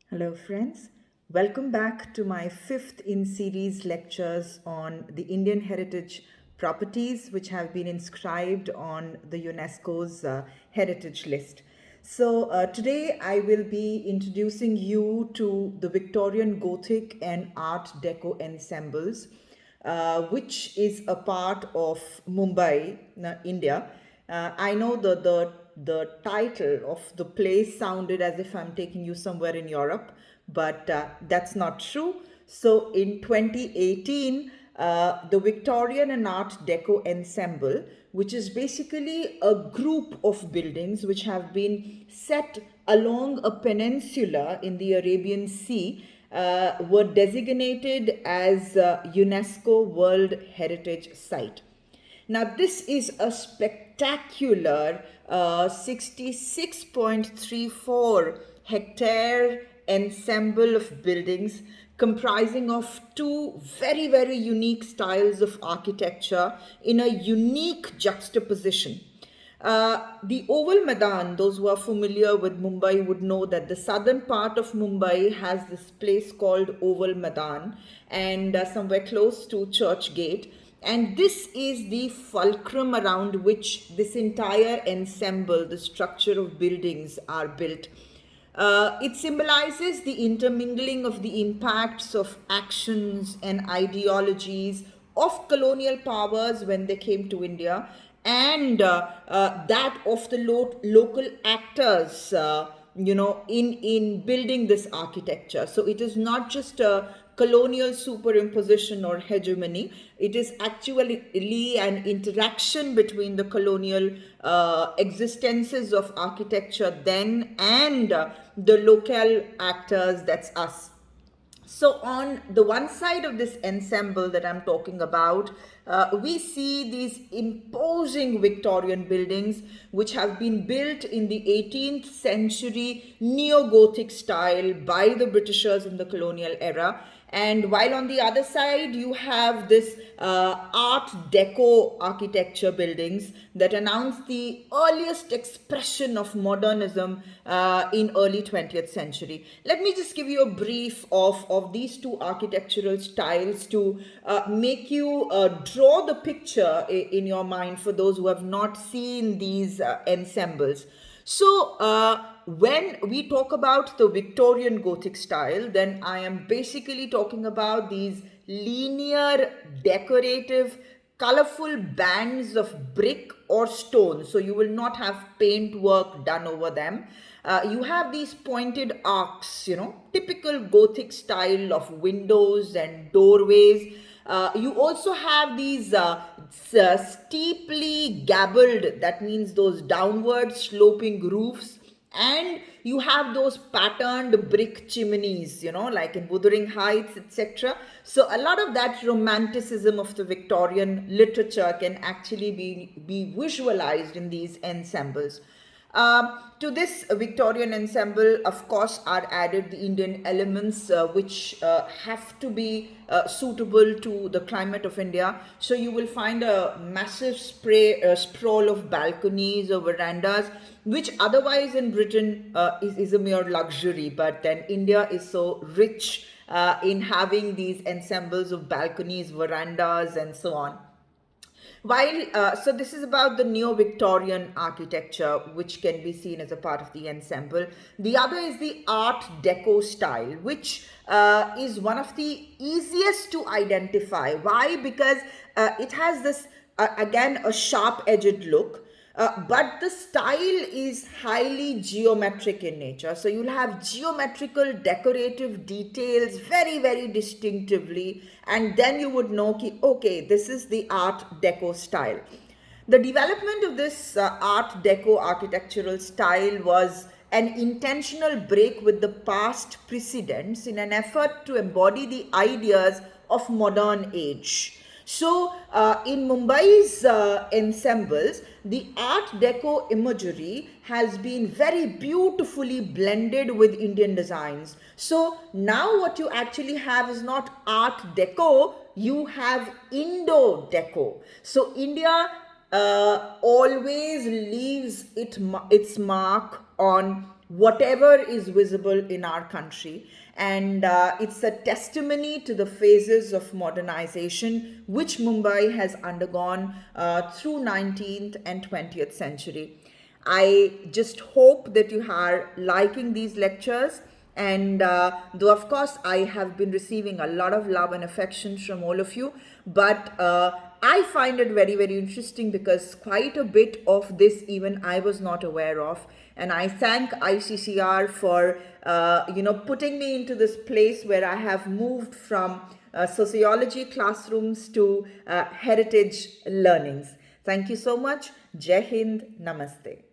Hello, friends. Welcome back to my fifth in series lectures on the Indian heritage properties which have been inscribed on the UNESCO's heritage list. Today I will be introducing you to the Victorian Gothic and Art Deco ensembles, which is a part of Mumbai, India. I know the title of the place sounded as if I'm taking you somewhere in Europe, but that's not true. So in 2018, the Victorian and Art Deco Ensemble, which is basically a group of buildings which have been set along a peninsula in the Arabian Sea, were designated as UNESCO World Heritage Site. Now, this is a spectacular 66.34 hectare ensemble of buildings comprising of two very, very unique styles of architecture in a unique juxtaposition. The Oval Madan, those who are familiar with Mumbai would know that the southern part of Mumbai has this place called Oval Madan and somewhere close to Church Gate. And this is the fulcrum around which this entire ensemble, the structure of buildings, are built. It symbolizes the intermingling of the impacts of actions and ideologies of colonial powers when they came to India, and that of the local actors, in building this architecture. So it is not just a colonial superimposition or hegemony. It is actually an interaction between the colonial existences of architecture then and the local actors, that's us. So, on the one side of this ensemble that I'm talking about, we see these imposing Victorian buildings which have been built in the 18th century neo Gothic style by the Britishers in the colonial era. And while on the other side, you have this Art Deco architecture buildings that announce the earliest expression of modernism in early 20th century. Let me just give you a brief of these two architectural styles to make you draw the picture in your mind for those who have not seen these ensembles. When we talk about the Victorian Gothic style, then I am basically talking about these linear, decorative, colorful bands of brick or stone. So you will not have paint work done over them. You have these pointed arcs, typical Gothic style of windows and doorways. You also have these steeply gabled, that means those downward sloping roofs, and you have those patterned brick chimneys, like in Wuthering Heights, etc. So a lot of that romanticism of the Victorian literature can actually be visualized in these ensembles. To this Victorian ensemble, of course, are added the Indian elements which have to be suitable to the climate of India. So you will find a massive sprawl of balconies or verandas, which otherwise in Britain is a mere luxury. But then India is so rich in having these ensembles of balconies, verandas, and so on. So this is about the neo-Victorian architecture, which can be seen as a part of the ensemble. The other is the Art Deco style, which is one of the easiest to identify. Why? Because it has this, again, a sharp-edged look. But the style is highly geometric in nature. So you'll have geometrical decorative details very, very distinctively. And then you would know, okay, this is the Art Deco style. The development of this Art Deco architectural style was an intentional break with the past precedents in an effort to embody the ideas of modern age. In Mumbai's ensembles, the Art Deco imagery has been very beautifully blended with Indian designs. So, now what you actually have is not Art Deco, you have Indo Deco. So, India always leaves its mark on whatever is visible in our country. And it's a testimony to the phases of modernization which Mumbai has undergone through 19th and 20th century. I just hope that you are liking these lectures. And though, of course, I have been receiving a lot of love and affection from all of you, but I find it very, very interesting because quite a bit of this even I was not aware of. And I thank ICCR for, putting me into this place where I have moved from sociology classrooms to heritage learnings. Thank you so much. Jai Hind. Namaste.